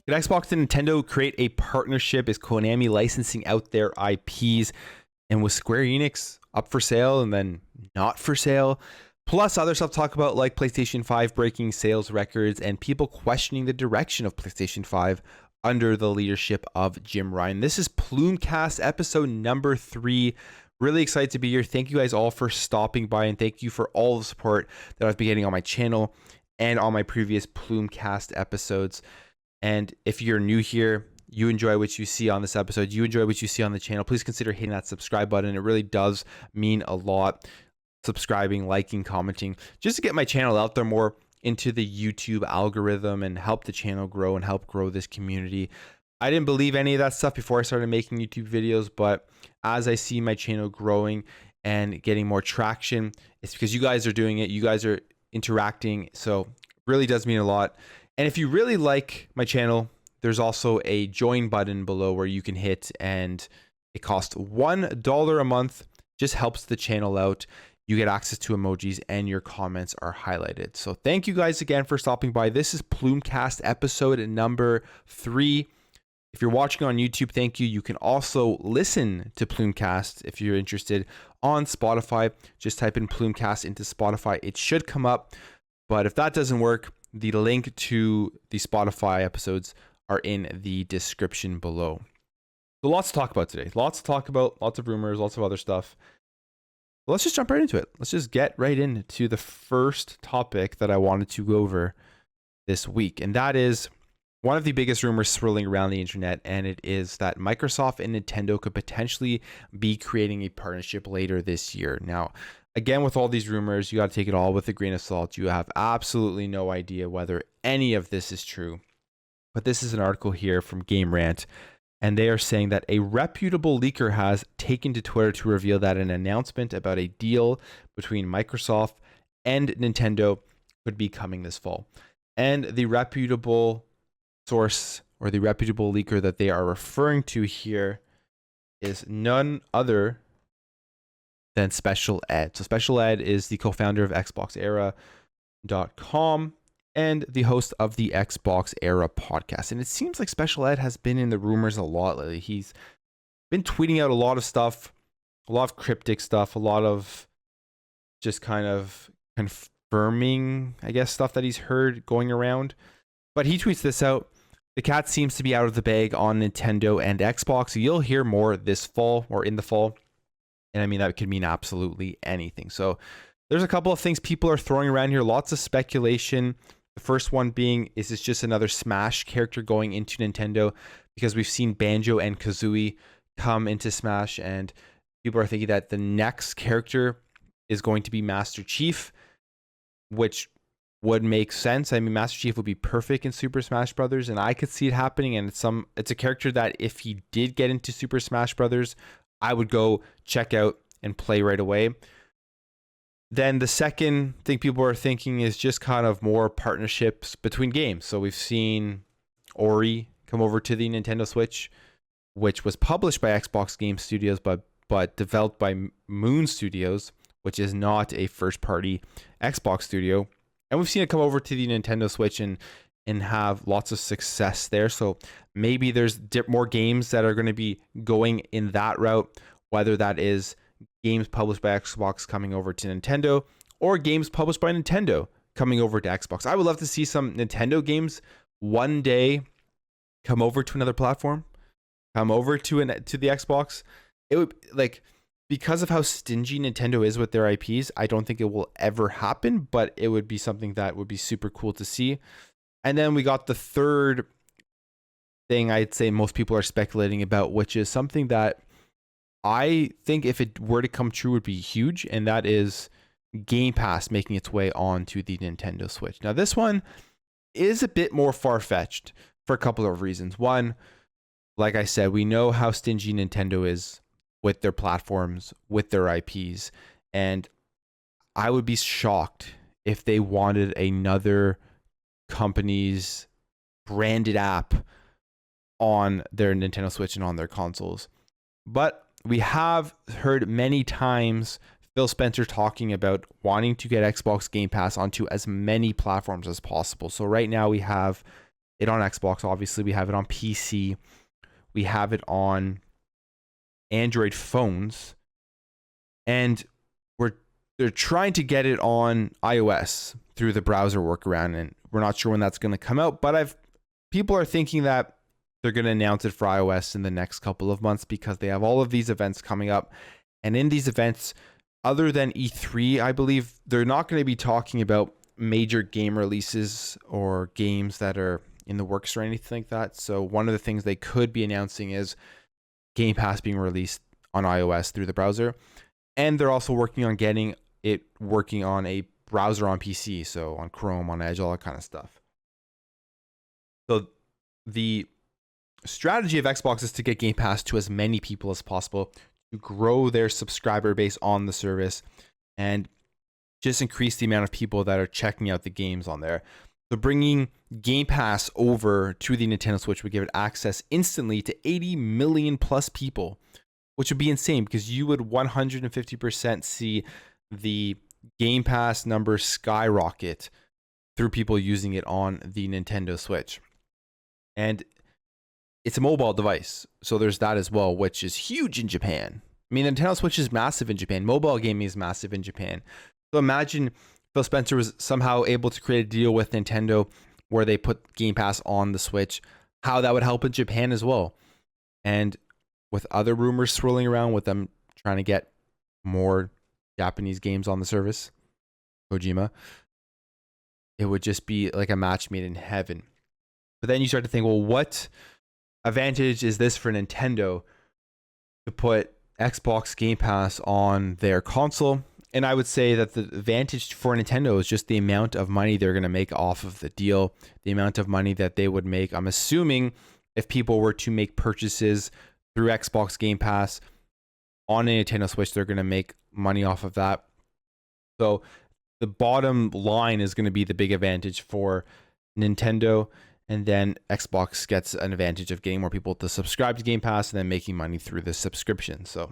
Did Xbox and Nintendo create a partnership? Is Konami licensing out their IPs? And was Square Enix up for sale and then not for sale? Plus other stuff to talk about, like PlayStation 5 breaking sales records and people questioning the direction of PlayStation 5 under the leadership of Jim Ryan. This is Plumecast episode number 3. Really excited to be here. Thank you guys all for stopping by, and thank you for all the support that I've been getting on my channel and on my previous Plumecast episodes. And if you're new here, you enjoy what you see on this episode, you enjoy what you see on the channel, please consider hitting that subscribe button. It really does mean a lot. Subscribing, liking, commenting, just to get my channel out there more into the YouTube algorithm and help the channel grow and help grow this community. I didn't believe any of that stuff before I started making YouTube videos, but as I see my channel growing and getting more traction, it's because you guys are doing it. You guys are interacting. So it really does mean a lot. And if you really like my channel, there's also a join button below where you can hit, and it costs $1 a month. Just helps the channel out. You get access to emojis and your comments are highlighted. So thank you guys again for stopping by. This is Plumecast episode number 3. If you're watching on YouTube, thank you. You can also listen to Plumecast if you're interested on Spotify. Just type in Plumecast into Spotify. It should come up. But if that doesn't work, the link to the Spotify episodes are in the description below. So lots to talk about today. Lots to talk about, lots of rumors, lots of other stuff. Let's just jump right into it. Let's just get right into the first topic that I wanted to go over this week. And that is one of the biggest rumors swirling around the internet. And it is that Microsoft and Nintendo could potentially be creating a partnership later this year. Now, again, with all these rumors, you got to take it all with a grain of salt. You have absolutely no idea whether any of this is true. But this is an article here from Rant. And they are saying that a reputable leaker has taken to Twitter to reveal that an announcement about a deal between Microsoft and Nintendo could be coming this fall. And the reputable source, or the reputable leaker that they are referring to here, is none other than Special Ed. So Special Ed is the co-founder of XboxEra.com and the host of the Xbox Era podcast. And it seems like Special Ed has been in the rumors a lot lately. He's been tweeting out a lot of stuff, a lot of cryptic stuff, a lot of just kind of confirming, I guess, stuff that he's heard going around. But he tweets this out. The cat seems to be out of the bag on Nintendo and Xbox. You'll hear more this fall or in the fall. And I mean, that could mean absolutely anything. So there's a couple of things people are throwing around here. Lots of speculation. The first one being, is this just another Smash character going into Nintendo? Because we've seen Banjo and Kazooie come into Smash, and people are thinking that the next character is going to be Master Chief, which would make sense. I mean, Master Chief would be perfect in Super Smash Brothers, and I could see it happening. And it's a character that if he did get into Super Smash Brothers, I would go check out and play right away. Then the second thing people are thinking is just kind of more partnerships between games. So we've seen Ori come over to the Nintendo Switch, which was published by Xbox Game Studios, but developed by Moon Studios, which is not a first-party Xbox studio. And we've seen it come over to the Nintendo Switch and have lots of success there. So maybe there's more games that are going to be going in that route, whether that is games published by Xbox coming over to Nintendo, or games published by Nintendo coming over to Xbox. I would love to see some Nintendo games one day come over to another platform, come over to the Xbox. It would, like, because of how stingy Nintendo is with their IPs, I don't think it will ever happen, but it would be something that would be super cool to see. And then we got the third thing I'd say most people are speculating about, which is something that I think if it were to come true would be huge, and that is Game Pass making its way onto the Nintendo Switch. Now, this one is a bit more far-fetched for a couple of reasons. One, like I said, we know how stingy Nintendo is with their platforms, with their IPs, and I would be shocked if they wanted another company's branded app on their Nintendo Switch and on their consoles. But we have heard many times Phil Spencer talking about wanting to get Xbox Game Pass onto as many platforms as possible. So right now we have it on Xbox. Obviously, we have it on PC. We have it on Android phones, and they're trying to get it on iOS through the browser workaround, and we're not sure when that's going to come out. But people are thinking that they're going to announce it for iOS in the next couple of months because they have all of these events coming up, and in these events, other than E3, I believe they're not going to be talking about major game releases or games that are in the works or anything like that. So one of the things they could be announcing is Game Pass being released on iOS through the browser. And they're also working on getting it working on a browser on PC. So on Chrome, on Edge, all that kind of stuff. So the strategy of Xbox is to get Game Pass to as many people as possible, to grow their subscriber base on the service, and just increase the amount of people that are checking out the games on there. So bringing Game Pass over to the Nintendo Switch would give it access instantly to 80 million plus people, which would be insane because you would 150% see the Game Pass numbers skyrocket through people using it on the Nintendo Switch. And it's a mobile device, so there's that as well, which is huge in Japan. I mean, Nintendo Switch is massive in Japan. Mobile gaming is massive in Japan. So imagine Phil Spencer was somehow able to create a deal with Nintendo where they put Game Pass on the Switch, how that would help in Japan as well. And with other rumors swirling around with them trying to get more Japanese games on the service, Kojima, it would just be like a match made in heaven. But then you start to think, well, what advantage is this for Nintendo to put Xbox Game Pass on their console? And I would say that the advantage for Nintendo is just the amount of money they're going to make off of the deal, the amount of money that they would make. I'm assuming if people were to make purchases through Xbox Game Pass on a Nintendo Switch, they're going to make money off of that. So the bottom line is going to be the big advantage for Nintendo. And then Xbox gets an advantage of getting more people to subscribe to Game Pass and then making money through the subscription. So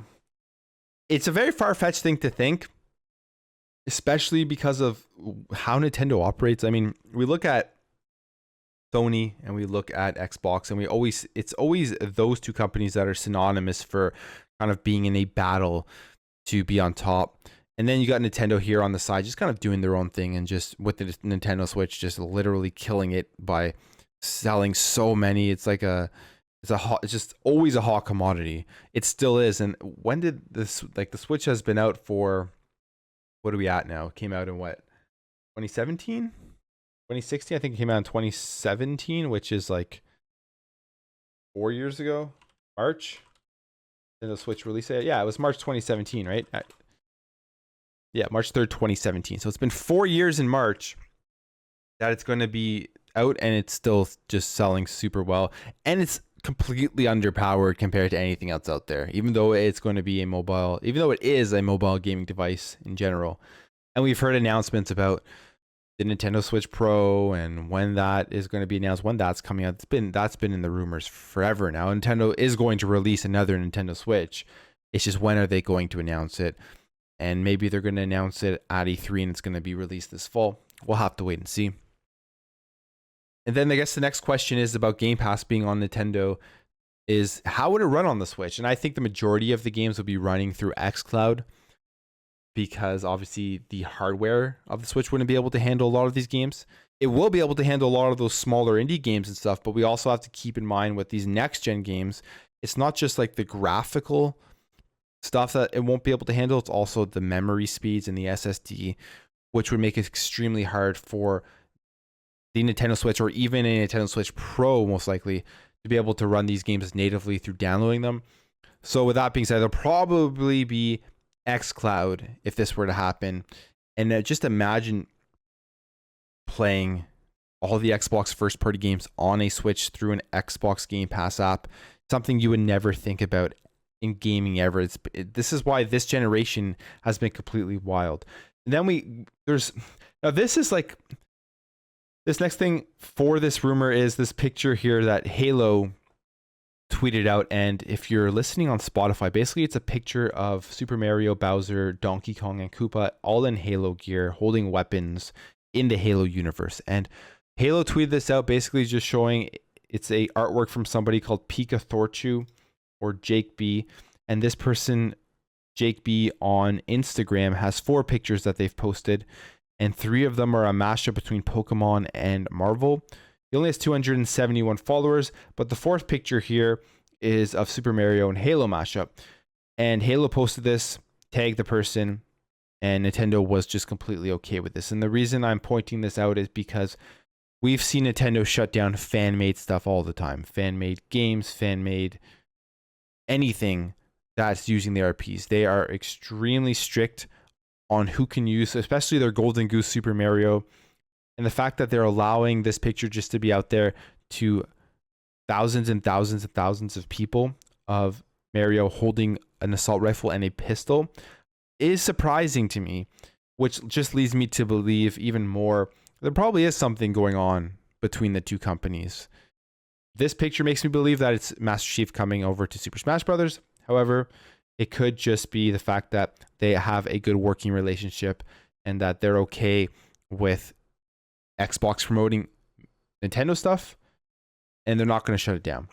it's a very far-fetched thing to think, especially because of how Nintendo operates. I mean, we look at Sony and we look at Xbox, and it's always those two companies that are synonymous for kind of being in a battle to be on top. And then you got Nintendo here on the side, just kind of doing their own thing, and just with the Nintendo Switch, just literally killing it by selling so many. It's just always a hot commodity. It still is. And when did this, like, the Switch has been out for, what are we at now? It came out in what, 2017? 2016? I think it came out in 2017, which is like 4 years ago. March? Then the Switch release date? Yeah, it was March 2017, right? Yeah, March 3rd, 2017. So it's been 4 years in March that it's going to be out, and it's still just selling super well. And it's completely underpowered compared to anything else out there, even though it is a mobile gaming device in general. And we've heard announcements about the Nintendo Switch Pro and when that is going to be announced, when that's coming out. That's been in the rumors forever now. Nintendo is going to release another Nintendo Switch. It's just, when are they going to announce it? And maybe they're going to announce it at E3 and it's going to be released this fall. We'll have to wait and see. And then I guess the next question is about Game Pass being on Nintendo, is how would it run on the Switch? And I think the majority of the games will be running through xCloud, because obviously the hardware of the Switch wouldn't be able to handle a lot of these games. It will be able to handle a lot of those smaller indie games and stuff, but we also have to keep in mind with these next-gen games, it's not just like the graphical stuff that it won't be able to handle, it's also the memory speeds and the SSD, which would make it extremely hard for the Nintendo Switch, or even a Nintendo Switch Pro most likely, to be able to run these games natively through downloading them. So with that being said, there'll probably be xCloud if this were to happen. And just imagine playing all the Xbox first party games on a Switch through an Xbox Game Pass app, something you would never think about in gaming ever. This is why this generation has been completely wild. And then this next thing for this rumor is this picture here that Halo tweeted out. And if you're listening on Spotify, basically it's a picture of Super Mario, Bowser, Donkey Kong, and Koopa all in Halo gear, holding weapons in the Halo universe. And Halo tweeted this out, basically just showing it's a artwork from somebody called Pika Thorchu or Jake B. And this person, Jake B, on Instagram has 4 pictures that they've posted, and 3 of them are a mashup between Pokemon and Marvel. He only has 271 followers, but the 4th picture here is of Super Mario and Halo mashup. And Halo posted this, tagged the person, and Nintendo was just completely okay with this. And the reason I'm pointing this out is because we've seen Nintendo shut down fan-made stuff all the time. Fan-made games, fan-made anything that's using the RPs. They are extremely strict on who can use, especially their Golden Goose Super Mario. And the fact that they're allowing this picture just to be out there to thousands and thousands and thousands of people of Mario holding an assault rifle and a pistol is surprising to me, which just leads me to believe even more there probably is something going on between the 2 companies. This picture makes me believe that it's Master Chief coming over to Super Smash Brothers. However, it could just be the fact that they have a good working relationship and that they're okay with Xbox promoting Nintendo stuff and they're not going to shut it down.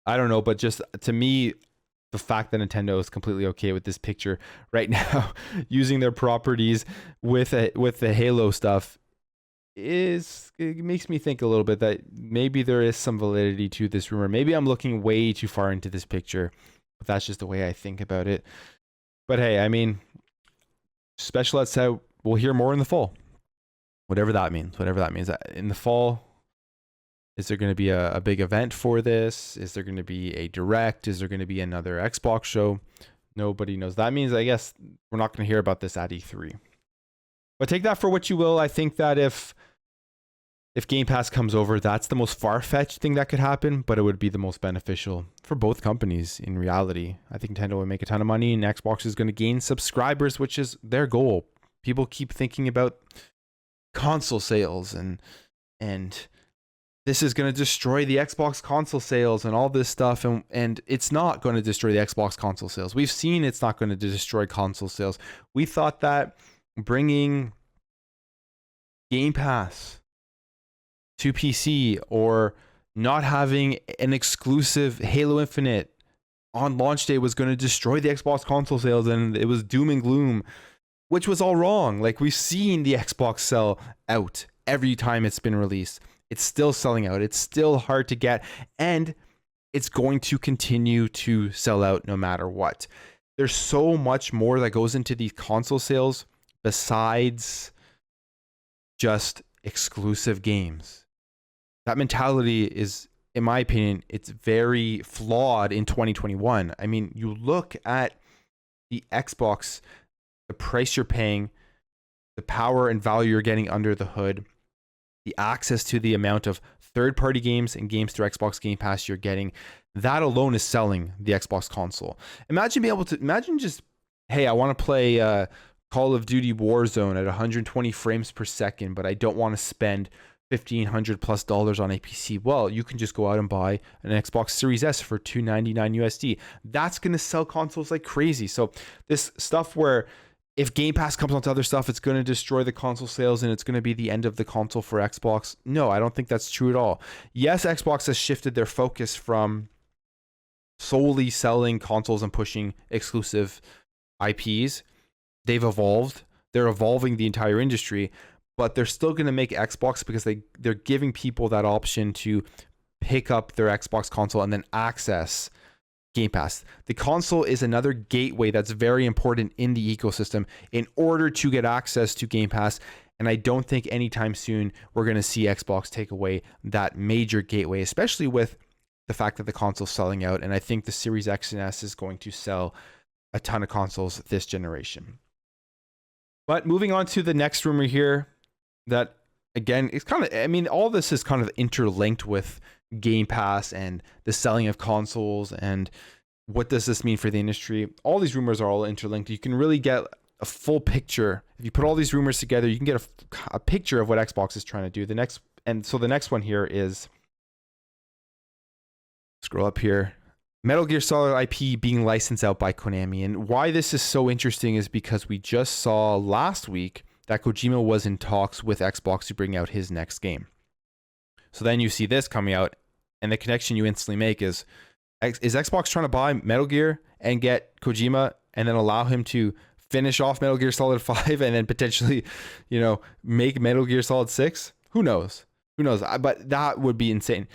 I don't know, but just to me, the fact that Nintendo is completely okay with this picture right now, using their properties with the Halo stuff, it makes me think a little bit that maybe there is some validity to this rumor. Maybe I'm looking way too far into this picture, but that's just the way I think about it. But hey, I mean, Special Ed said we'll hear more in the fall. Whatever that means. In the fall, is there going to be a big event for this? Is there going to be a direct? Is there going to be another Xbox show? Nobody knows. That means, I guess, we're not going to hear about this at E3. But take that for what you will. I think that if Game Pass comes over, that's the most far-fetched thing that could happen, but it would be the most beneficial for both companies in reality. I think Nintendo would make a ton of money, and Xbox is going to gain subscribers, which is their goal. People keep thinking about console sales and this is going to destroy the Xbox console sales and all this stuff, and it's not going to destroy the Xbox console sales. We've seen it's not going to destroy console sales. We thought that bringing Game Pass to PC or not having an exclusive Halo Infinite on launch day was going to destroy the Xbox console sales, and it was doom and gloom, which was all wrong. Like, we've seen the Xbox sell out every time it's been released. It's still selling out. It's still hard to get, and it's going to continue to sell out no matter what. There's so much more that goes into these console sales besides just exclusive games. That mentality is, in my opinion, it's very flawed in 2021. I mean, you look at the Xbox, the price you're paying, the power and value you're getting under the hood, the access to the amount of third-party games and games through Xbox Game Pass you're getting, that alone is selling the Xbox console. Imagine just, hey, I want to play Call of Duty Warzone at 120 frames per second, but I don't want to spend $1,500+ on a PC. Well, you can just go out and buy an Xbox Series S for $299 USD. That's going to sell consoles like crazy. So this stuff where if Game Pass comes onto other stuff, it's going to destroy the console sales and it's going to be the end of the console for Xbox. No, I don't think that's true at all. Yes, Xbox has shifted their focus from solely selling consoles and pushing exclusive IPs. They've evolved. They're evolving the entire industry, but they're still going to make Xbox because they're giving people that option to pick up their Xbox console and then access Game Pass. The console is another gateway that's very important in the ecosystem in order to get access to Game Pass. And I don't think anytime soon we're going to see Xbox take away that major gateway, especially with the fact that the console's selling out. And I think the Series X and S is going to sell a ton of consoles this generation. But moving on to the next rumor here, that again, it's kind of, I mean, all this is kind of interlinked with Game Pass and the selling of consoles and what does this mean for the industry. All these rumors are all interlinked. You can really get a full picture. If you put all these rumors together, you can get a picture of what Xbox is trying to do. The next one here is, scroll up here, Metal Gear Solid IP being licensed out by Konami. And why this is so interesting is because we just saw last week that Kojima was in talks with Xbox to bring out his next game. So then you see this coming out, and the connection you instantly make is Xbox trying to buy Metal Gear and get Kojima and then allow him to finish off Metal Gear Solid 5 and then potentially, make Metal Gear Solid 6? Who knows? But that would be insane.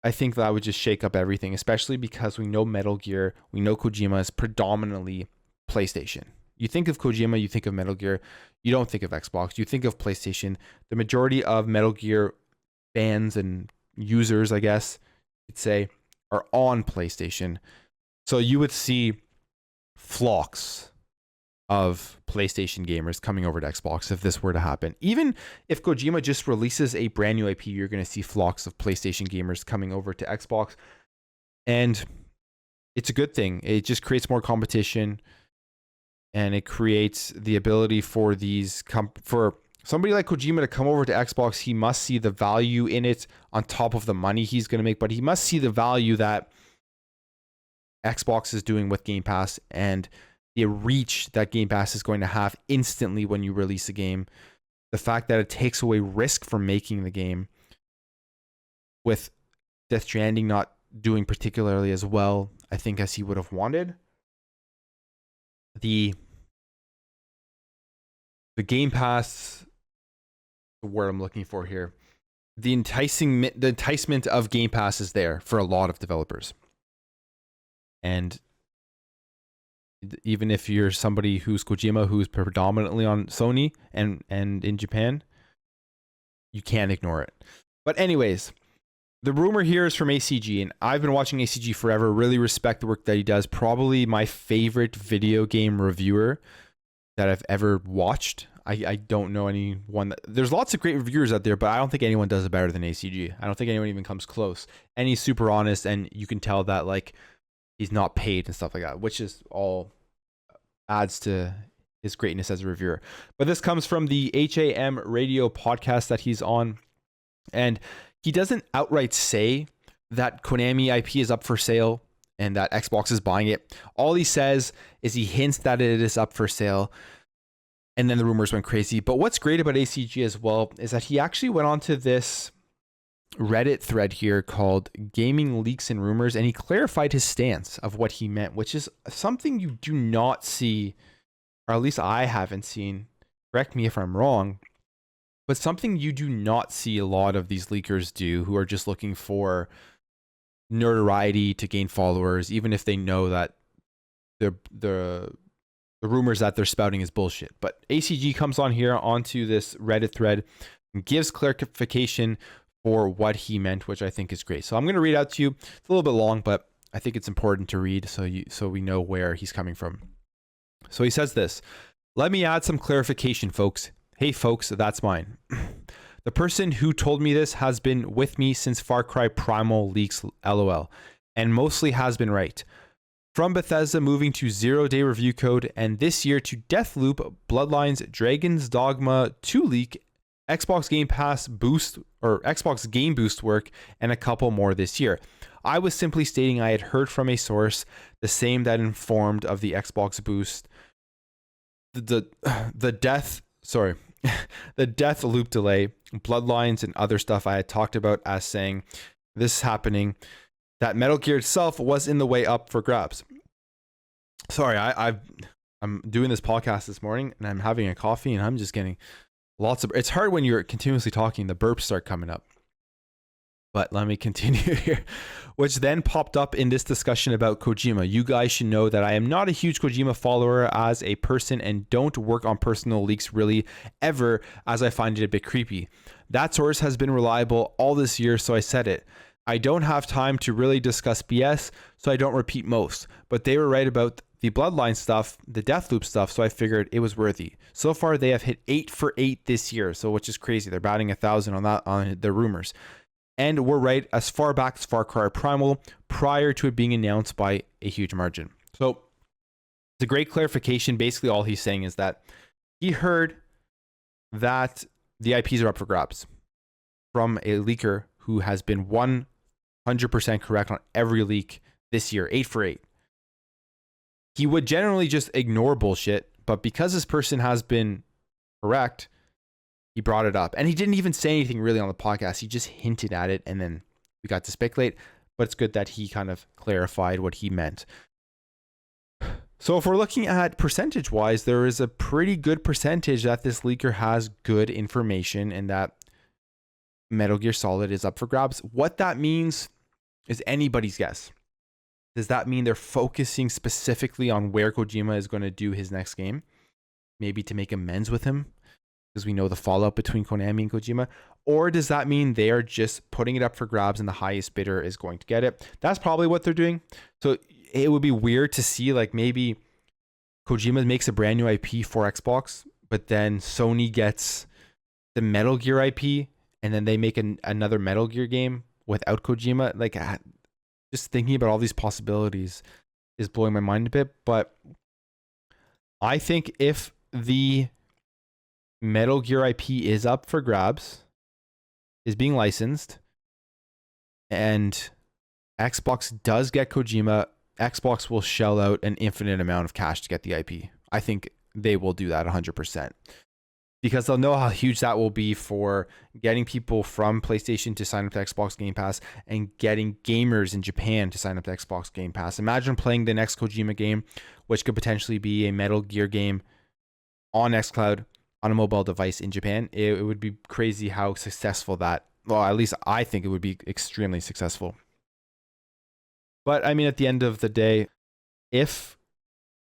I think that would just shake up everything, especially because we know Metal Gear, we know Kojima is predominantly PlayStation. You think of Kojima, you think of Metal Gear, you don't think of Xbox, you think of PlayStation. The majority of Metal Gear fans and users, I guess you'd say, are on PlayStation. So you would see flocks of PlayStation gamers coming over to Xbox if this were to happen. Even if Kojima just releases a brand new IP, you're going to see flocks of PlayStation gamers coming over to Xbox. And it's a good thing. It just creates more competition, and it creates the ability for for somebody like Kojima to come over to Xbox. He must see the value in it on top of the money he's going to make, but he must see the value that Xbox is doing with Game Pass and the reach that Game Pass is going to have instantly when you release a game. The fact that it takes away risk from making the game, with Death Stranding not doing particularly as well, I think, as he would have wanted. The Game Pass, the word I'm looking for here, the enticement of Game Pass is there for a lot of developers. And even if you're somebody who's Kojima, who's predominantly on Sony and in Japan, you can't ignore it. But anyways, the rumor here is from ACG, and I've been watching ACG forever. Really respect the work that he does. Probably my favorite video game reviewer that I've ever watched. I don't know anyone there's lots of great reviewers out there, but I don't think anyone does it better than ACG. I don't think anyone even comes close. And he's super honest, and you can tell that he's not paid and stuff like that, which is all adds to his greatness as a reviewer. But this comes from the HAM radio podcast that he's on, and he doesn't outright say that Konami IP is up for sale and that Xbox is buying it. All he says is he hints that it is up for sale, and then the rumors went crazy. But what's great about ACG as well is that he actually went on to this Reddit thread here called Gaming Leaks and Rumors, and he clarified his stance of what he meant, which is something you do not see, or at least I haven't seen. Correct me if I'm wrong, but something you do not see a lot of these leakers do, who are just looking for notoriety to gain followers, even if they know that the rumors that they're spouting is bullshit. But ACG comes on here onto this Reddit thread and gives clarification for what he meant, which I think is great. So I'm going to read out to you. It's a little bit long, but I think it's important to read so we know where he's coming from. So he says this: "Let me add some clarification, folks. Hey, folks, that's mine. The person who told me this has been with me since Far Cry Primal leaks, LOL, and mostly has been right. From Bethesda moving to 0-day review code, and this year to Deathloop, Bloodlines, Dragon's Dogma 2 leak, Xbox Game Pass boost or Xbox Game Boost work, and a couple more this year. I was simply stating I had heard from a source, the same that informed of the Xbox Boost, the death loop delay, Bloodlines, and other stuff I had talked about as saying this is happening, that Metal Gear itself was in the way up for grabs." Sorry, I'm doing this podcast this morning and I'm having a coffee and I'm just getting it's hard when you're continuously talking, the burps start coming up. But let me continue here. Which then popped up in this discussion about Kojima. You guys should know that I am not a huge Kojima follower as a person and don't work on personal leaks really ever, as I find it a bit creepy. That source has been reliable all this year, so I said it. I don't have time to really discuss BS, so I don't repeat most. But they were right about the Bloodline stuff, the Deathloop stuff, so I figured it was worthy. So far, they have hit 8 for 8 this year, so which is crazy. They're batting 1,000 on their rumors. And we're right as far back as Far Cry Primal, prior to it being announced by a huge margin. So it's a great clarification. Basically, all he's saying is that he heard that the IPs are up for grabs from a leaker who has been 100% correct on every leak this year, 8 for 8. He would generally just ignore bullshit, but because this person has been correct, he brought it up, and he didn't even say anything really on the podcast. He just hinted at it, and then we got to speculate. But it's good that he kind of clarified what he meant. So if we're looking at percentage wise, there is a pretty good percentage that this leaker has good information and that Metal Gear Solid is up for grabs. What that means is anybody's guess. Does that mean they're focusing specifically on where Kojima is going to do his next game? Maybe to make amends with him, because we know the fallout between Konami and Kojima? Or does that mean they are just putting it up for grabs and the highest bidder is going to get it? That's probably what they're doing. So it would be weird to see like maybe Kojima makes a brand new IP for Xbox, but then Sony gets the Metal Gear IP and then they make another Metal Gear game without Kojima. Like, just thinking about all these possibilities is blowing my mind a bit. But I think if the Metal Gear IP is up for grabs, is being licensed, and Xbox does get Kojima, Xbox will shell out an infinite amount of cash to get the IP. I think they will do that 100%. Because they'll know how huge that will be for getting people from PlayStation to sign up to Xbox Game Pass and getting gamers in Japan to sign up to Xbox Game Pass. Imagine playing the next Kojima game, which could potentially be a Metal Gear game on xCloud on a mobile device in Japan. It would be crazy how successful that, well, at least I think it would be extremely successful. But I mean, at the end of the day, if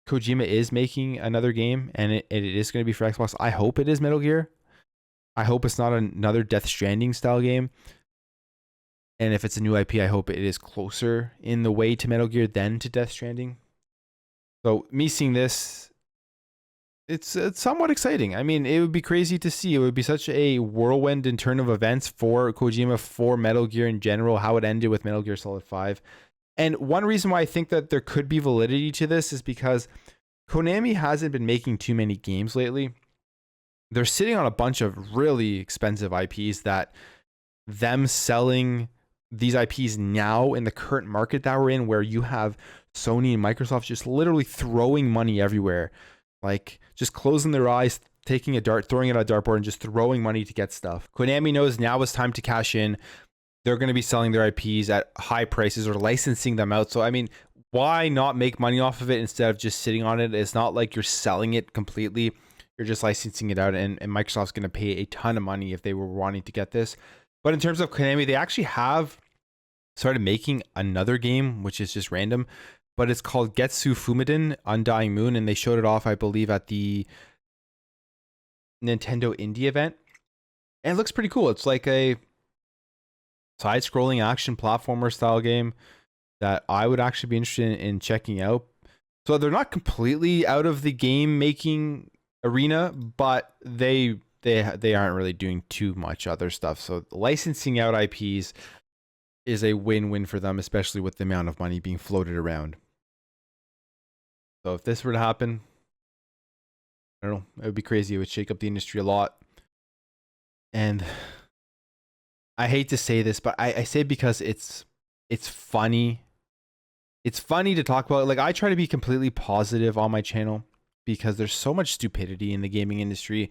Kojima is making another game and it is going to be for Xbox, I hope it is Metal Gear. I hope it's not another Death Stranding style game. And if it's a new IP, I hope it is closer in the way to Metal Gear than to Death Stranding. So me seeing this, it's somewhat exciting. I mean, it would be crazy to see. It would be such a whirlwind in turn of events for Kojima, for Metal Gear in general, how it ended with Metal Gear Solid 5. And one reason why I think that there could be validity to this is because Konami hasn't been making too many games lately. They're sitting on a bunch of really expensive IPs that them selling these IPs now in the current market that we're in, where you have Sony and Microsoft just literally throwing money everywhere, like just closing their eyes, taking a dart, throwing it at a dartboard and just throwing money to get stuff. Konami knows now is time to cash in. They're going to be selling their IPs at high prices or licensing them out. So, I mean, why not make money off of it instead of just sitting on it? It's not like you're selling it completely. You're just licensing it out, and Microsoft's going to pay a ton of money if they were wanting to get this. But in terms of Konami, they actually have started making another game, which is just random, but it's called Getsu Fumiden Undying Moon, and they showed it off, I believe, at the Nintendo Indie event. And it looks pretty cool. It's like a side-scrolling action platformer style game that I would actually be interested in checking out. So they're not completely out of the game making arena, but they aren't really doing too much other stuff. So licensing out IPs is a win-win for them, especially with the amount of money being floated around. So if this were to happen, I don't know, it would be crazy. It would shake up the industry a lot. And I hate to say this, but I say it because it's funny. It's funny to talk about. Like, I try to be completely positive on my channel because there's so much stupidity in the gaming industry.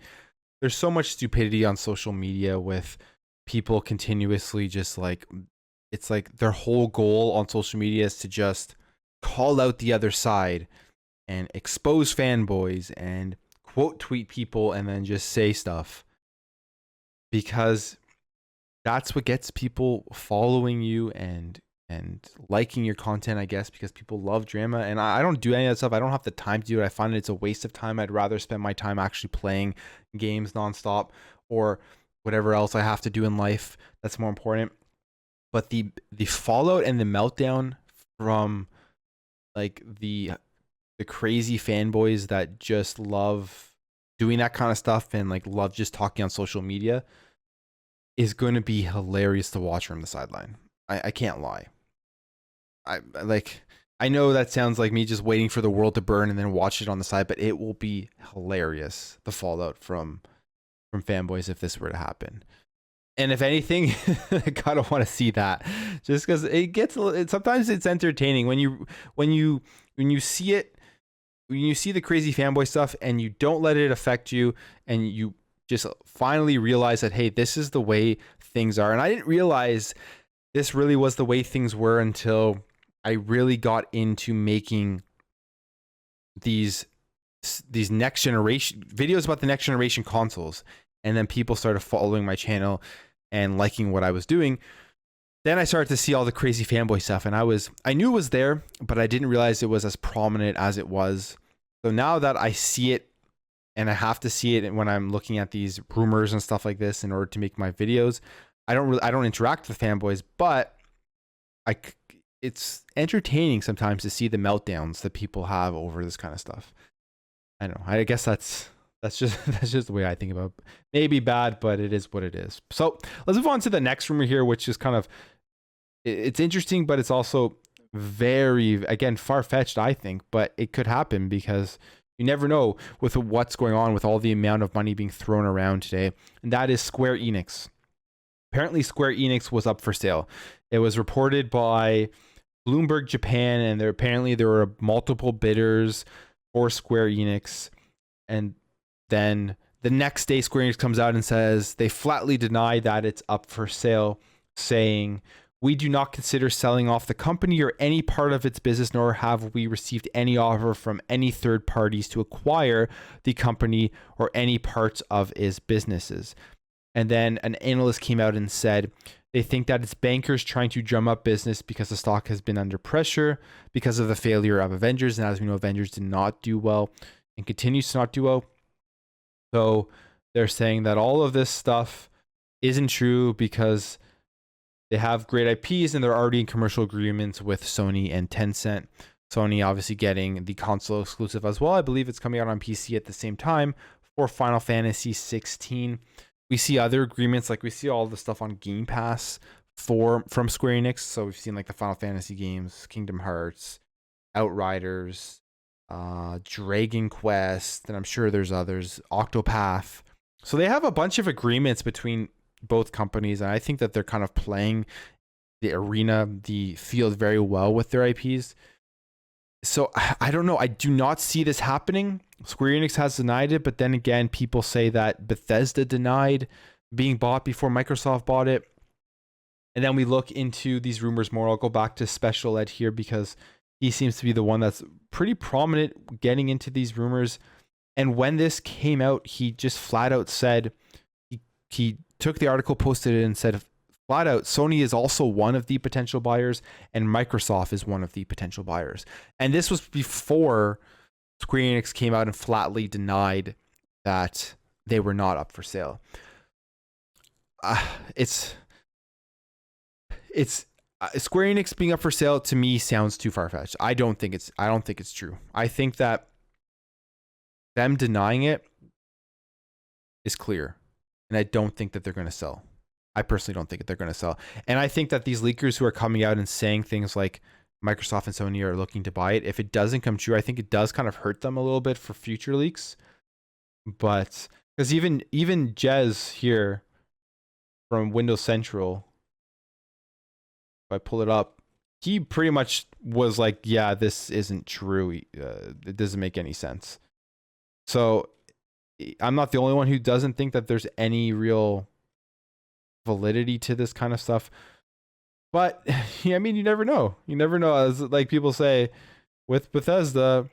There's so much stupidity on social media with people continuously just like, it's like their whole goal on social media is to just call out the other side and expose fanboys and quote tweet people and then just say stuff, because that's what gets people following you and liking your content, I guess, because people love drama. And I don't do any of that stuff. I don't have the time to do it. I find it's a waste of time. I'd rather spend my time actually playing games nonstop or whatever else I have to do in life that's more important. But the fallout and the meltdown from like the crazy fanboys that just love doing that kind of stuff and like love just talking on social media is going to be hilarious to watch from the sideline. I can't lie. I know that sounds like me just waiting for the world to burn and then watch it on the side, but it will be hilarious, the fallout from fanboys if this were to happen. And if anything, I kind of want to see that, just because it gets sometimes it's entertaining when you see it, when you see the crazy fanboy stuff and you don't let it affect you and you just finally realized that, hey, this is the way things are. And I didn't realize this really was the way things were until I really got into making these next generation videos about the next generation consoles. And then people started following my channel and liking what I was doing. Then I started to see all the crazy fanboy stuff, and I knew it was there, but I didn't realize it was as prominent as it was. So now that I see it, and I have to see it when I'm looking at these rumors and stuff like this in order to make my videos, I don't interact with fanboys, but it's entertaining sometimes to see the meltdowns that people have over this kind of stuff. I don't know. I guess that's just the way I think about it. Maybe bad, but it is what it is. So let's move on to the next rumor here, which is kind of, it's interesting, but it's also very, again, far-fetched, I think, but it could happen because you never know with what's going on with all the amount of money being thrown around today. And that is Square Enix. Apparently Square Enix was up for sale. It was reported by Bloomberg Japan, and there were multiple bidders for Square Enix. And then the next day Square Enix comes out and says they flatly deny that it's up for sale, saying, "We do not consider selling off the company or any part of its business, nor have we received any offer from any third parties to acquire the company or any parts of its businesses." And then an analyst came out and said they think that it's bankers trying to drum up business because the stock has been under pressure because of the failure of Avengers. And as we know, Avengers did not do well and continues to not do well. So they're saying that all of this stuff isn't true because they have great IPs and they're already in commercial agreements with Sony and Tencent. Sony obviously getting the console exclusive as well. I believe it's coming out on PC at the same time for Final Fantasy 16. We see other agreements, like we see all the stuff on Game Pass from Square Enix. So we've seen like the Final Fantasy games, Kingdom Hearts, Outriders, Dragon Quest, and I'm sure there's others, Octopath. So they have a bunch of agreements between both companies, and I think that they're kind of playing the field very well with their IPs. So I don't know. I do not see this happening. Square Enix has denied it, but then again, people say that Bethesda denied being bought before Microsoft bought it. And then we look into these rumors more. I'll go back to Special Ed here because he seems to be the one that's pretty prominent getting into these rumors. And when this came out, he just flat out said, he took the article, posted it, and said flat out, Sony is also one of the potential buyers and Microsoft is one of the potential buyers. And this was before Square Enix came out and flatly denied that they were not up for sale. Square Enix being up for sale to me sounds too far-fetched. I don't think it's true. I think that them denying it is clear. And I don't think that they're going to sell. I personally don't think that they're going to sell. And I think that these leakers who are coming out and saying things like Microsoft and Sony are looking to buy it, if it doesn't come true, I think it does kind of hurt them a little bit for future leaks. But because even Jez here from Windows Central, if I pull it up, he pretty much was like, yeah, this isn't true. It doesn't make any sense. So I'm not the only one who doesn't think that there's any real validity to this kind of stuff. But yeah, I mean, you never know. You never know. As like people say with Bethesda,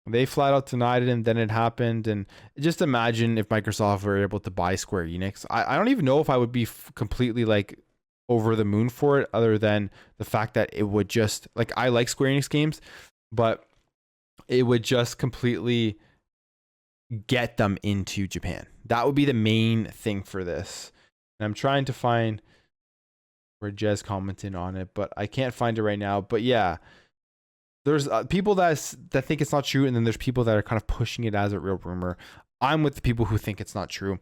they flat out denied it and then it happened. And just imagine if Microsoft were able to buy Square Enix. I don't even know if I would be completely like over the moon for it, other than the fact that it would just, like, I like Square Enix games, but it would just completely get them into Japan. That would be the main thing for this. And I'm trying to find where Jez commented on it, but I can't find it right now. But yeah, there's people that think it's not true, and then there's people that are kind of pushing it as a real rumor. I'm with the people who think it's not true.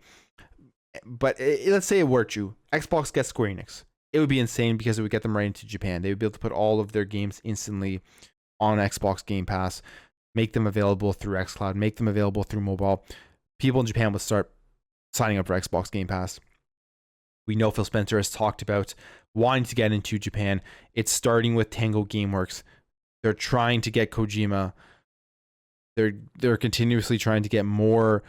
But let's say it were true. Xbox gets Square Enix. It would be insane because it would get them right into Japan. They would be able to put all of their games instantly on Xbox Game Pass, make them available through xCloud, make them available through mobile. People in Japan would start signing up for Xbox Game Pass. We know Phil Spencer has talked about wanting to get into Japan. It's starting with Tango Gameworks. They're trying to get Kojima. They're continuously trying to get more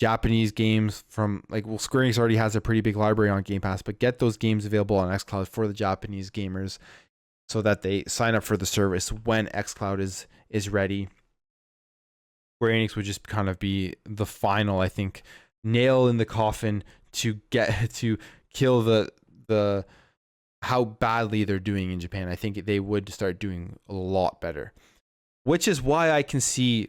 Japanese games from like, well, Square Enix already has a pretty big library on Game Pass, but get those games available on xCloud for the Japanese gamers so that they sign up for the service when xCloud is ready. Square Enix would just kind of be the final, I think, nail in the coffin to get to kill the how badly they're doing in Japan. I think they would start doing a lot better, which is why I can see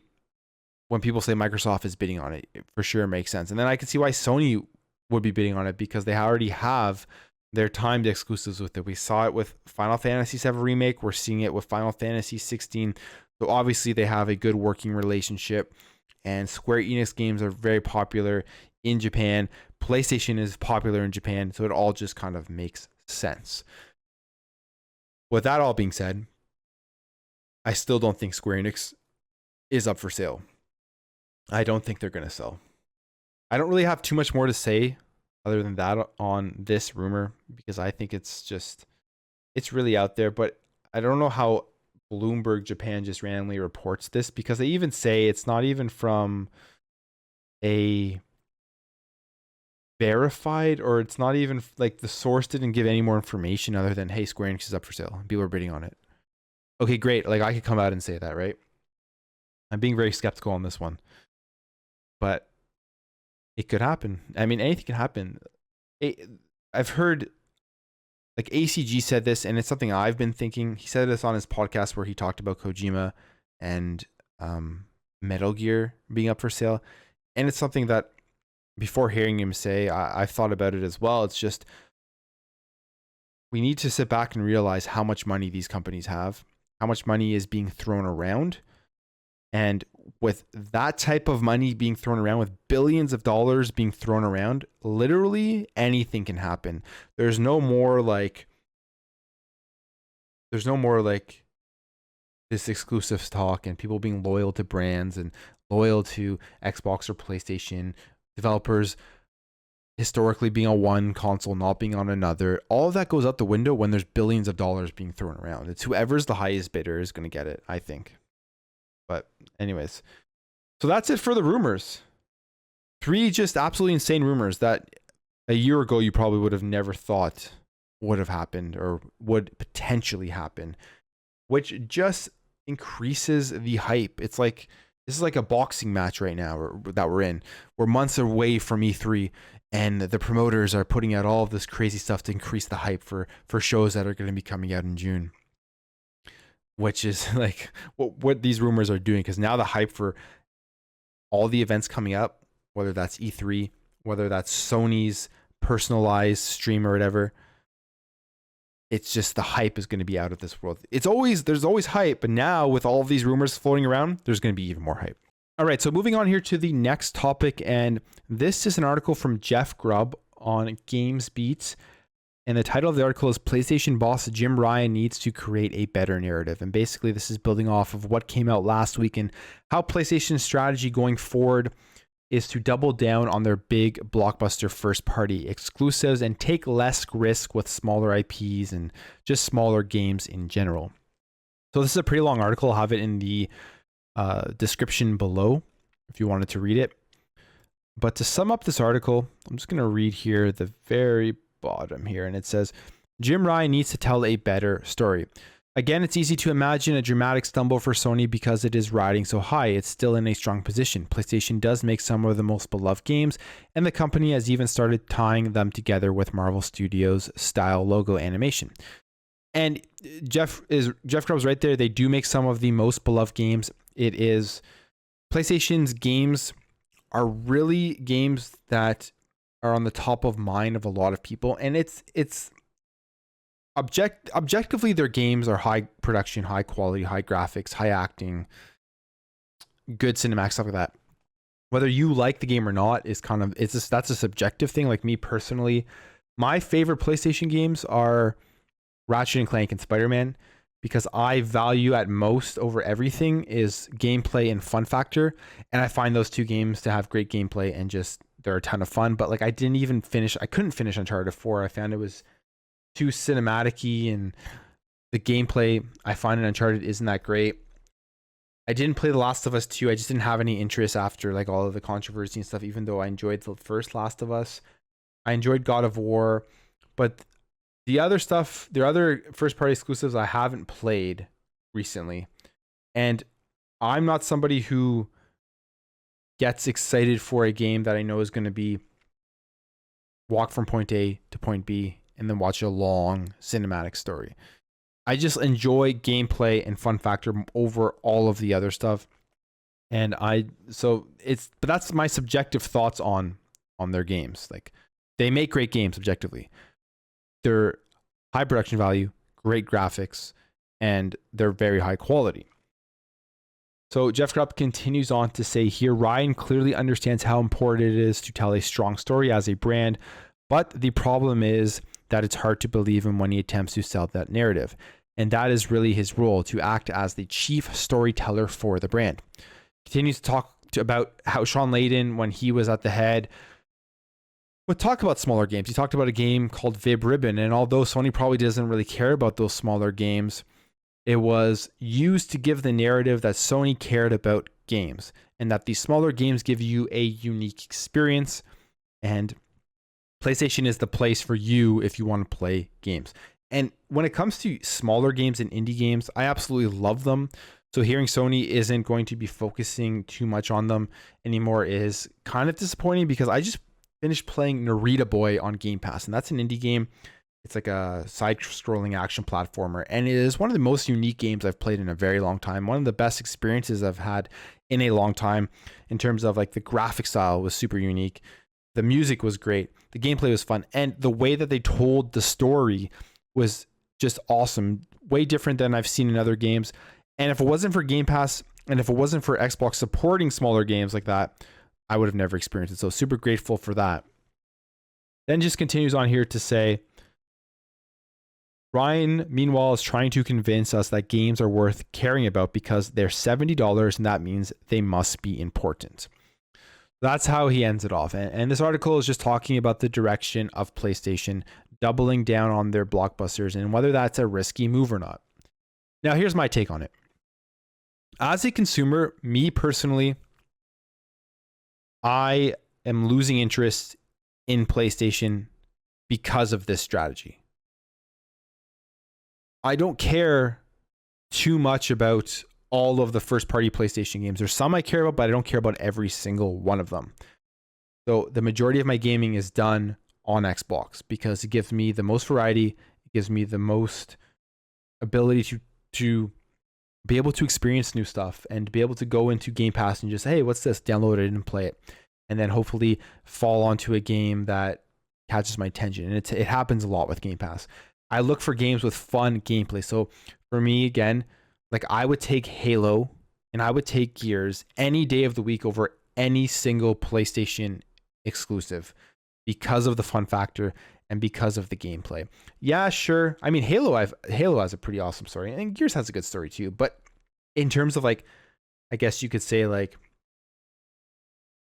when people say Microsoft is bidding on it, it for sure makes sense. And then I can see why Sony would be bidding on it, because they already have their timed exclusives with it. We saw it with Final Fantasy VII Remake. We're seeing it with Final Fantasy 16. So obviously they have a good working relationship, and Square Enix games are very popular in Japan. PlayStation is popular in Japan, so it all just kind of makes sense. With that all being said, I still don't think Square Enix is up for sale. I don't think they're going to sell. I don't really have too much more to say other than that on this rumor, because I think it's really out there, but I don't know how Bloomberg Japan just randomly reports this, because they even say it's not even from a verified, or it's not even like the source didn't give any more information other than, hey, Square Enix is up for sale. People are bidding on it. Okay, great. Like, I could come out and say that, right? I'm being very skeptical on this one, but it could happen. I mean, anything can happen. I've heard, like, ACG said this, and it's something I've been thinking. He said this on his podcast where he talked about Kojima and Metal Gear being up for sale. And it's something that, before hearing him say, I've thought about it as well. It's just, we need to sit back and realize how much money these companies have, how much money is being thrown around. And with that type of money being thrown around, with billions of dollars being thrown around, literally anything can happen. There's no more like this exclusive stock and people being loyal to brands and loyal to Xbox or PlayStation, developers historically being on one console, not being on another. All of that goes out the window when there's billions of dollars being thrown around. It's whoever's the highest bidder is going to get it, I think. But anyways, so that's it for the rumors. 3 just absolutely insane rumors that a year ago you probably would have never thought would have happened or would potentially happen, which just increases the hype. It's like, this is like a boxing match right now that we're in. We're months away from E3, and the promoters are putting out all of this crazy stuff to increase the hype for shows that are going to be coming out in June. Which is like what these rumors are doing, because now the hype for all the events coming up, whether that's E3, whether that's Sony's personalized stream or whatever, it's just the hype is going to be out of this world. There's always hype, but now with all of these rumors floating around, there's going to be even more hype. All right, so moving on here to the next topic, and this is an article from Jeff Grubb on GamesBeat. And the title of the article is PlayStation boss Jim Ryan needs to create a better narrative. And basically this is building off of what came out last week and how PlayStation's strategy going forward is to double down on their big blockbuster first party exclusives and take less risk with smaller IPs and just smaller games in general. So this is a pretty long article. I'll have it in the description below if you wanted to read it. But to sum up this article, I'm just going to read here the very bottom here, and it says Jim Ryan needs to tell a better story. Again, it's easy to imagine a dramatic stumble for Sony because it is riding so high. It's still in a strong position. PlayStation does make some of the most beloved games, and the company has even started tying them together with Marvel Studios style logo animation. And Jeff Grubb's right there. They do make some of the most beloved games. It is PlayStation's games are really games that are on the top of mind of a lot of people, and it's objectively their games are high production, high quality, high graphics, high acting, good cinematic stuff like that. Whether you like the game or not is kind of that's a subjective thing. Like me personally, my favorite PlayStation games are Ratchet and Clank and Spider-Man, because I value at most over everything is gameplay and fun factor, and I find those two games to have great gameplay and just they're a ton of fun. But like I couldn't finish Uncharted 4. I found it was too cinematic-y, and the gameplay I find in Uncharted isn't that great. I didn't play The Last of Us 2. I just didn't have any interest after like all of the controversy and stuff, even though I enjoyed the first Last of Us. I enjoyed God of War, but the other stuff, the other first party exclusives I haven't played recently. And I'm not somebody who gets excited for a game that I know is going to be walk from point A to point B and then watch a long cinematic story. I just enjoy gameplay and fun factor over all of the other stuff. And but that's my subjective thoughts on their games. Like, they make great games objectively. They're high production value, great graphics, and they're very high quality. So Jeff Grubb continues on to say here, Ryan clearly understands how important it is to tell a strong story as a brand, but the problem is that it's hard to believe him when he attempts to sell that narrative. And that is really his role, to act as the chief storyteller for the brand. Continues to talk about how Sean Layden, when he was at the head, would talk about smaller games. He talked about a game called Vib Ribbon, and although Sony probably doesn't really care about those smaller games, it was used to give the narrative that Sony cared about games, and that these smaller games give you a unique experience, and PlayStation is the place for you if you want to play games. And when it comes to smaller games and indie games, I absolutely love them. So hearing Sony isn't going to be focusing too much on them anymore is kind of disappointing, because I just finished playing Narita Boy on Game Pass, and that's an indie game. It's like a side-scrolling action platformer, and it is one of the most unique games I've played in a very long time. One of the best experiences I've had in a long time in terms of like the graphic style was super unique. The music was great. The gameplay was fun. And the way that they told the story was just awesome. Way different than I've seen in other games. And if it wasn't for Game Pass, and if it wasn't for Xbox supporting smaller games like that, I would have never experienced it. So super grateful for that. Then just continues on here to say, Ryan, meanwhile, is trying to convince us that games are worth caring about because they're $70, and that means they must be important. That's how he ends it off. And this article is just talking about the direction of PlayStation doubling down on their blockbusters and whether that's a risky move or not. Now, here's my take on it. As a consumer, me personally, I am losing interest in PlayStation because of this strategy. I don't care too much about all of the first party PlayStation games. There's some I care about, but I don't care about every single one of them. So the majority of my gaming is done on Xbox because it gives me the most variety. It gives me the most ability to be able to experience new stuff and be able to go into Game Pass and just, hey, what's this? Download it and play it. And then hopefully fall onto a game that catches my attention. And it happens a lot with Game Pass. I look for games with fun gameplay. So for me, again, like I would take Halo and I would take Gears any day of the week over any single PlayStation exclusive because of the fun factor and because of the gameplay. Yeah, sure. I mean, Halo has a pretty awesome story, and Gears has a good story too. But in terms of like, I guess you could say like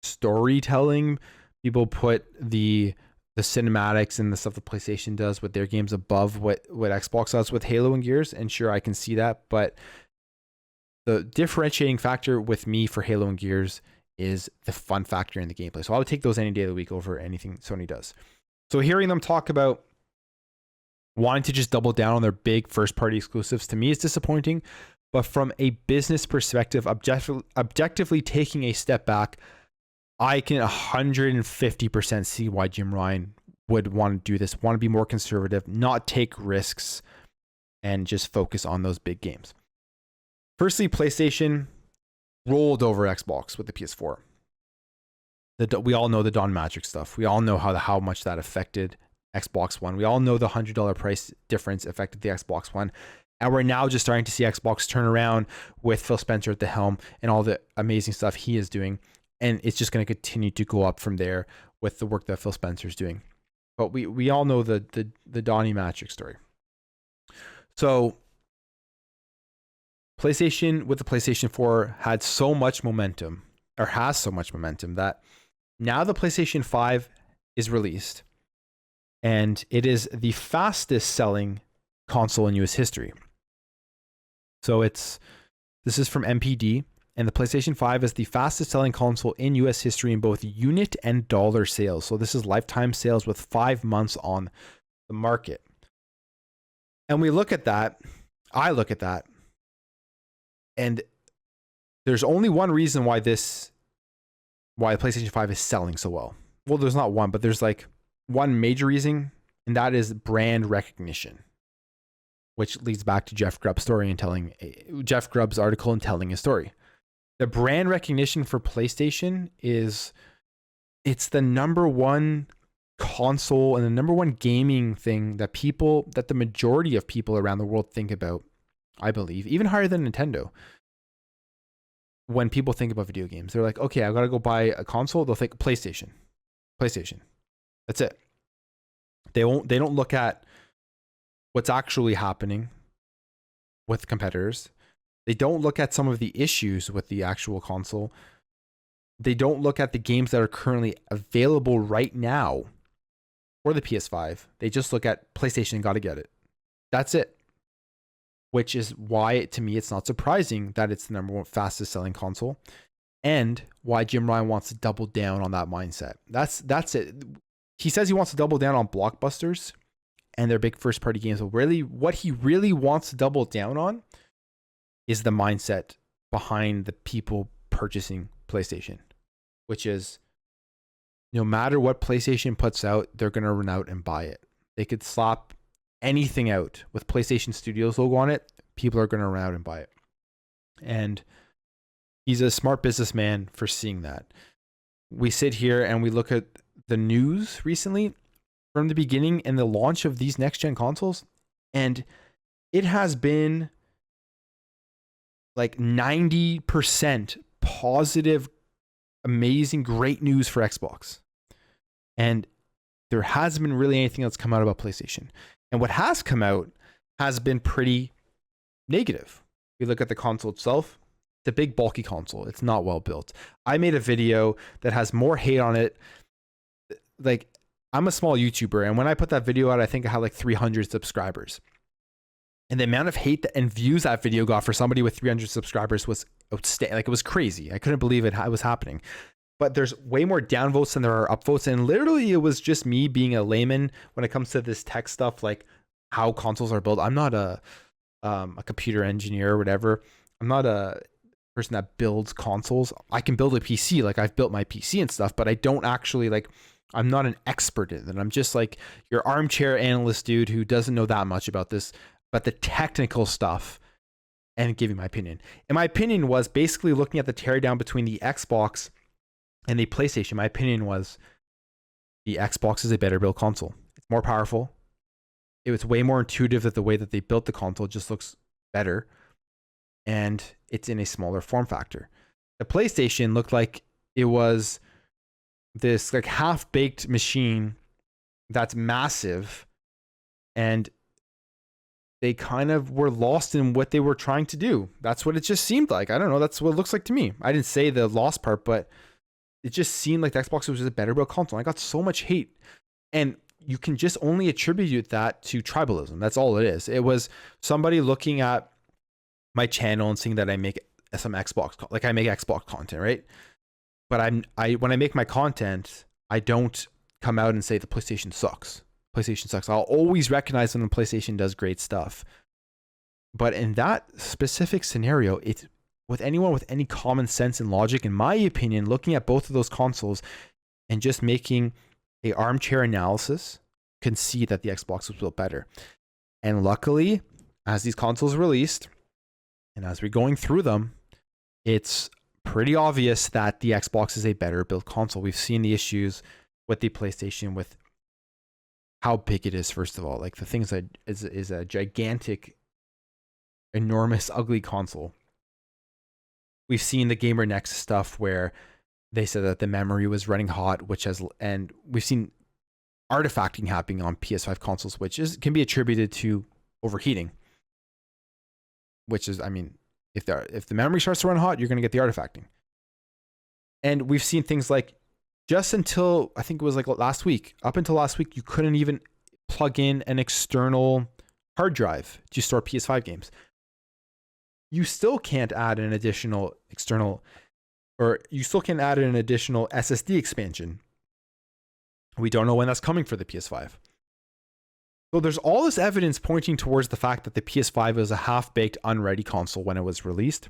storytelling, people put the cinematics and the stuff that PlayStation does with their games above what Xbox does with Halo and Gears. And sure, I can see that. But the differentiating factor with me for Halo and Gears is the fun factor in the gameplay. So I would take those any day of the week over anything Sony does. So hearing them talk about wanting to just double down on their big first party exclusives, to me is disappointing. But from a business perspective, objectively taking a step back, I can 150% see why Jim Ryan would want to do this, want to be more conservative, not take risks, and just focus on those big games. Firstly, PlayStation rolled over Xbox with the PS4. We all know the Don Magic stuff. We all know how much that affected Xbox One. We all know the $100 price difference affected the Xbox One. And we're now just starting to see Xbox turn around with Phil Spencer at the helm and all the amazing stuff he is doing. And it's just going to continue to go up from there with the work that Phil Spencer's doing. But we all know the Donnie Magic story. So PlayStation with the PlayStation 4 had so much momentum, or has so much momentum, that now the PlayStation 5 is released. And it is the fastest selling console in US history. So it's This is from NPD. And the PlayStation 5 is the fastest selling console in US history in both unit and dollar sales. So this is lifetime sales with 5 months on the market. And we look at that. I look at that. And there's only one reason why the PlayStation 5 is selling so well. Well, there's not one, but there's like one major reason, and that is brand recognition, which leads back to Jeff Grubb's article and telling his story. The brand recognition for PlayStation it's the number one console and the number one gaming thing that the majority of people around the world think about, I believe, even higher than Nintendo. When people think about video games, they're like, okay, I got to go buy a console. They'll think PlayStation. That's it. They don't look at what's actually happening with competitors. They don't look at some of the issues with the actual console. They don't look at the games that are currently available right now for the PS5. They just look at PlayStation and got to get it. That's it. Which is why, to me, it's not surprising that it's the number one fastest selling console, and why Jim Ryan wants to double down on that mindset. That's it. He says he wants to double down on blockbusters and their big first party games. But really, what he really wants to double down on is the mindset behind the people purchasing PlayStation, which is no matter what PlayStation puts out, they're going to run out and buy it. They could slap anything out with PlayStation Studios logo on it. People are going to run out and buy it. And he's a smart businessman for seeing that. We sit here and we look at the news recently from the beginning and the launch of these next gen consoles, and it has been like 90% positive, amazing, great news for Xbox. And there hasn't been really anything that's come out about PlayStation. And what has come out has been pretty negative. We look at the console itself. It's a big, bulky console. It's not well built. I made a video that has more hate on it. Like, I'm a small YouTuber, and when I put that video out, I think I had like 300 subscribers. And the amount of hate and views that video got for somebody with 300 subscribers was outstanding. Like, it was crazy. I couldn't believe it was happening. But there's way more downvotes than there are upvotes. And literally, it was just me being a layman when it comes to this tech stuff, like how consoles are built. I'm not a computer engineer or whatever. I'm not a person that builds consoles. I can build a PC. Like, I've built my PC and stuff, but I don't actually, like, I'm not an expert in it. I'm just like your armchair analyst dude who doesn't know that much about this, but the technical stuff, and giving my opinion. And my opinion was basically looking at the teardown between the Xbox and the PlayStation. My opinion was the Xbox is a better built console. It's more powerful. It was way more intuitive that the way that they built the console just looks better. And it's in a smaller form factor. The PlayStation looked like it was this like half-baked machine that's massive, and they kind of were lost in what they were trying to do. That's what it just seemed like. I don't know. That's what it looks like to me. I didn't say the lost part, but it just seemed like the Xbox was just a better built console. I got so much hate, and you can just only attribute that to tribalism. That's all it is. It was somebody looking at my channel and seeing that I make some Xbox, like I make Xbox content, right? But when I make my content, I don't come out and say the PlayStation sucks. PlayStation sucks. I'll always recognize when the PlayStation does great stuff. But in that specific scenario, it's with anyone with any common sense and logic, in my opinion, looking at both of those consoles and just making a armchair analysis, can see that the Xbox was built better. And luckily, as these consoles released, and as we're going through them, it's pretty obvious that the Xbox is a better built console. We've seen the issues with the PlayStation, with how big it is, first of all. Like, the things that is a gigantic, enormous, ugly console. We've seen the Gamer Next stuff where they said that the memory was running hot, and we've seen artifacting happening on PS5 consoles, which can be attributed to overheating. Which is, I mean, if the memory starts to run hot, you're going to get the artifacting. And we've seen things like, just until, I think it was like last week, up until last week, you couldn't even plug in an external hard drive to store PS5 games. you still can't add an additional external, or you still can add an additional SSD expansion. We don't know when that's coming for the PS5. So there's all this evidence pointing towards the fact that the PS5 is a half-baked, unready console when it was released.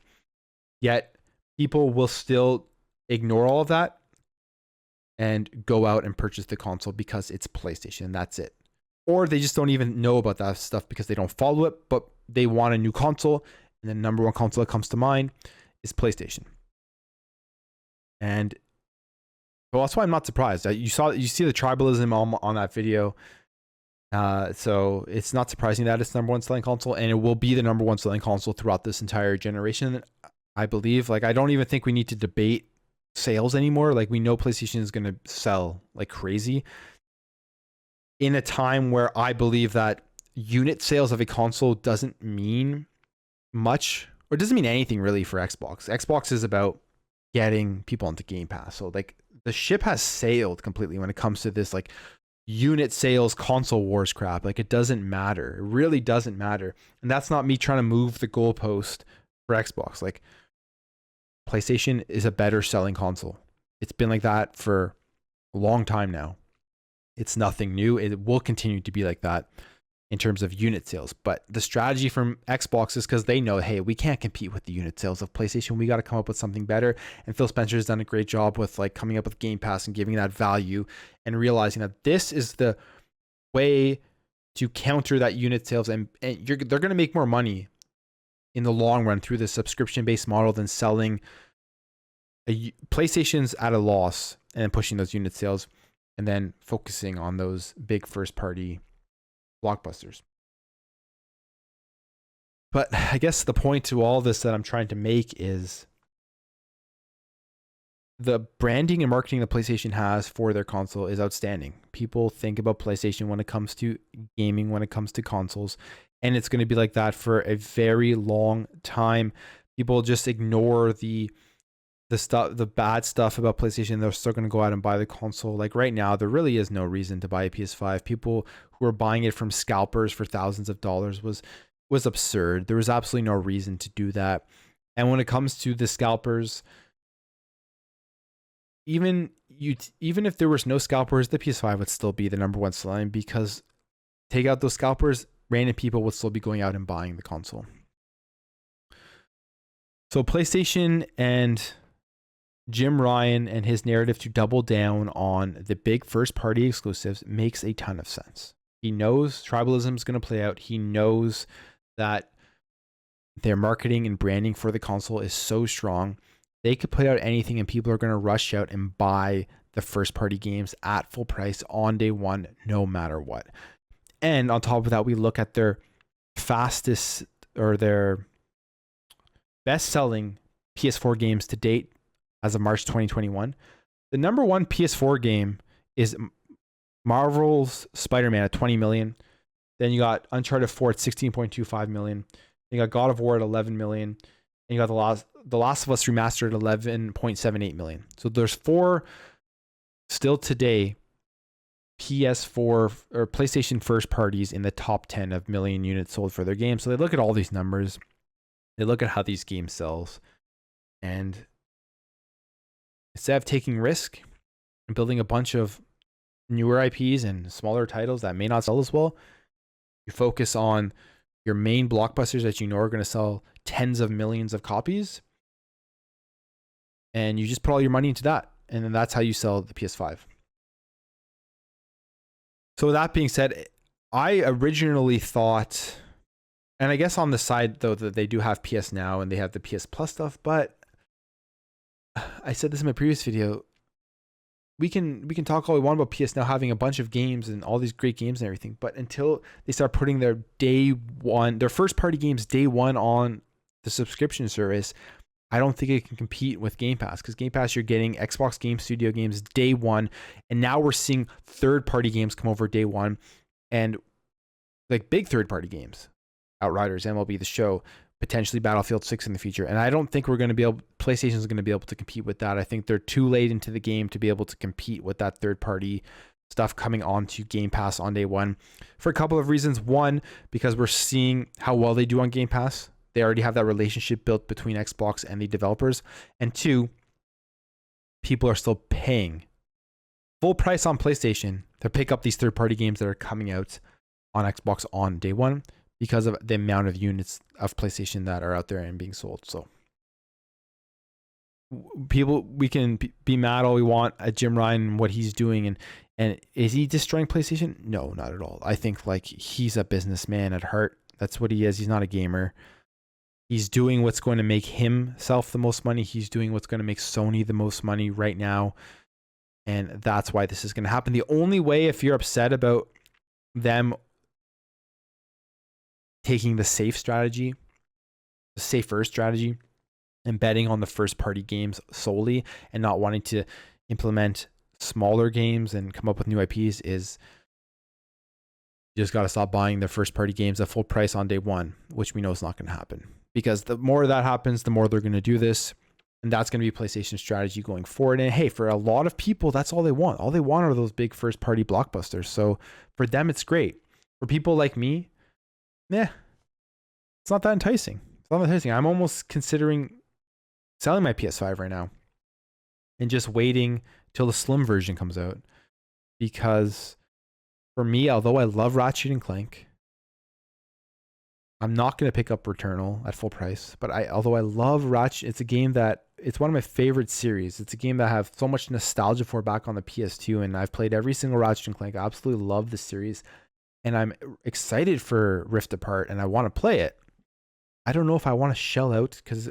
Yet people will still ignore all of that and go out and purchase the console because it's PlayStation and that's it. Or they just don't even know about that stuff because they don't follow it, but they want a new console, and the number one console that comes to mind is PlayStation. And well, that's why I'm not surprised. You see the tribalism on that video. So it's not surprising that it's the number one selling console, and it will be the number one selling console throughout this entire generation, I believe. Like, I don't even think we need to debate sales anymore. Like, we know PlayStation is going to sell like crazy in a time where I believe that unit sales of a console doesn't mean much, or doesn't mean anything really for Xbox. Xbox is about getting people into Game Pass. So like, the ship has sailed completely when it comes to this like unit sales console wars crap. Like, it doesn't matter. It really doesn't matter. And that's not me trying to move the goalpost for Xbox. Like, PlayStation is a better selling console. It's been like that for a long time now. It's nothing new. It will continue to be like that in terms of unit sales. But the strategy from Xbox is because they know, hey, we can't compete with the unit sales of PlayStation. We got to come up with something better. And Phil Spencer has done a great job with like coming up with Game Pass and giving that value and realizing that this is the way to counter that unit sales. And they're going to make more money in the long run through the subscription-based model than selling PlayStation's at a loss and pushing those unit sales and then focusing on those big first-party blockbusters. But I guess the point to all this that I'm trying to make is the branding and marketing that PlayStation has for their console is outstanding. People think about PlayStation when it comes to gaming, when it comes to consoles, and it's going to be like that for a very long time. People just ignore the bad stuff about PlayStation. They're still going to go out and buy the console. Like right now, there really is no reason to buy a PS5. People who are buying it from scalpers for thousands of dollars was absurd. There was absolutely no reason to do that. And when it comes to the scalpers, even if there was no scalpers, the PS5 would still be the number one selling, because take out those scalpers, random people would still be going out and buying the console. So PlayStation and Jim Ryan and his narrative to double down on the big first party exclusives makes a ton of sense. He knows tribalism is going to play out. He knows that their marketing and branding for the console is so strong. They could put out anything and people are going to rush out and buy the first party games at full price on day one, no matter what. And on top of that, we look at their fastest or their best selling PS4 games to date as of March 2021. The number one PS4 game is Marvel's Spider-Man at 20 million. Then you got Uncharted 4 at 16.25 million. Then you got God of War at 11 million. And you got The Last of Us Remastered at 11.78 million. So there's 4 still today PS4 or PlayStation first parties in the top 10 of million units sold for their games. So they look at all these numbers. They look at how these games sells. And instead of taking risk and building a bunch of newer IPs and smaller titles that may not sell as well, you focus on your main blockbusters that you know are going to sell tens of millions of copies, and you just put all your money into that, and then that's how you sell the PS5. So with that being said, I originally thought, and I guess on the side though, that they do have PS Now and they have the PS Plus stuff, but I said this in my previous video, we can talk all we want about PS Now having a bunch of games and all these great games and everything, but until they start putting their first party games day one on the subscription service, I don't think it can compete with Game Pass, because Game Pass, you're getting Xbox Game Studio games day one, and now we're seeing third party games come over day one, and like big third party games, Outriders, MLB The Show, potentially Battlefield 6 in the future. And I don't think PlayStation is going to be able to compete with that. I think they're too late into the game to be able to compete with that third party stuff coming onto Game Pass on day one for a couple of reasons. One, because we're seeing how well they do on Game Pass. They already have that relationship built between Xbox and the developers. And two, people are still paying full price on PlayStation to pick up these third-party games that are coming out on Xbox on day one because of the amount of units of PlayStation that are out there and being sold. So people, we can be mad all we want at Jim Ryan and what he's doing, and is he destroying PlayStation? No, not at all. I think like he's a businessman at heart. That's what he is. He's not a gamer. He's doing what's going to make himself the most money. He's doing what's going to make Sony the most money right now. And that's why this is going to happen. The only way, if you're upset about them taking the safe strategy, the safer strategy, and betting on the first party games solely and not wanting to implement smaller games and come up with new IPs, is you just got to stop buying the first party games at full price on day one, which we know is not going to happen. Because the more that happens, the more they're going to do this. And that's going to be PlayStation's strategy going forward. And hey, for a lot of people, that's all they want. All they want are those big first party blockbusters. So for them, it's great. For people like me, it's not that enticing. It's not that enticing. I'm almost considering selling my PS5 right now and just waiting till the slim version comes out. Because for me, although I love Ratchet and Clank, I'm not going to pick up Returnal at full price, but although I love Ratchet, it's a game that, it's one of my favorite series. It's a game that I have so much nostalgia for back on the PS2, and I've played every single Ratchet and Clank. I absolutely love the series, and I'm excited for Rift Apart, and I want to play it. I don't know if I want to shell out, because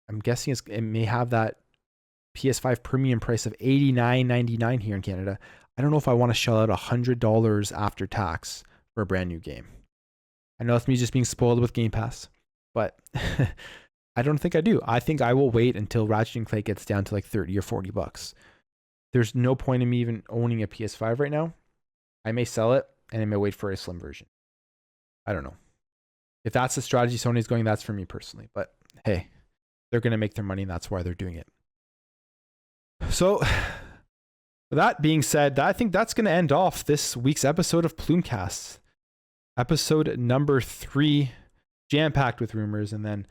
I'm guessing it may have that PS5 premium price of $89.99 here in Canada. I don't know if I want to shell out $100 after tax for a brand new game. I know it's me just being spoiled with Game Pass, but I don't think I do. I think I will wait until Ratchet and Clank gets down to like 30 or 40 bucks. There's no point in me even owning a PS5 right now. I may sell it and I may wait for a slim version. I don't know. If that's the strategy Sony's going, that's for me personally. But hey, they're going to make their money and that's why they're doing it. So with that being said, I think that's going to end off this week's episode of Plumecast. Episode number 3, jam-packed with rumors and then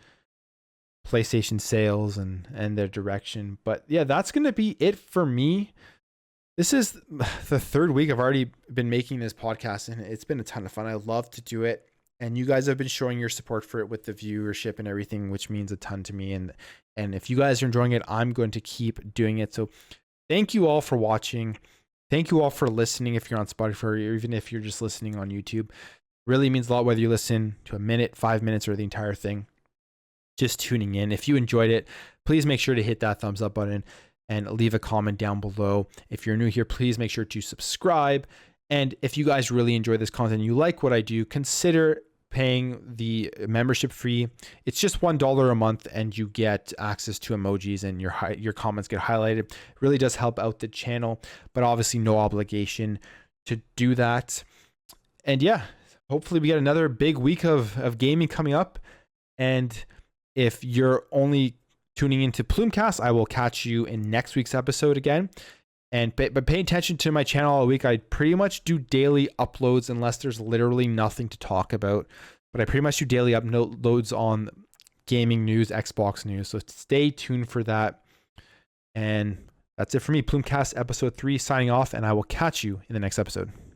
PlayStation sales and their direction. But yeah, that's going to be it for me. This is the third week I've already been making this podcast, and it's been a ton of fun. I love to do it. And you guys have been showing your support for it with the viewership and everything, which means a ton to me. And if you guys are enjoying it, I'm going to keep doing it. So thank you all for watching. Thank you all for listening if you're on Spotify, or even if you're just listening on YouTube. Really means a lot whether you listen to a minute, 5 minutes, or the entire thing. Just tuning in. If you enjoyed it, please make sure to hit that thumbs up button and leave a comment down below. If you're new here, please make sure to subscribe. And if you guys really enjoy this content, you like what I do, consider paying the membership fee. It's just $1 a month and you get access to emojis and your comments get highlighted. It really does help out the channel, but obviously no obligation to do that. And yeah, hopefully we get another big week of gaming coming up. And if you're only tuning into Plumecast, I will catch you in next week's episode again. But pay attention to my channel all week. I pretty much do daily uploads unless there's literally nothing to talk about. But I pretty much do daily uploads on gaming news, Xbox news. So stay tuned for that. And that's it for me. Plumecast episode 3 signing off, and I will catch you in the next episode.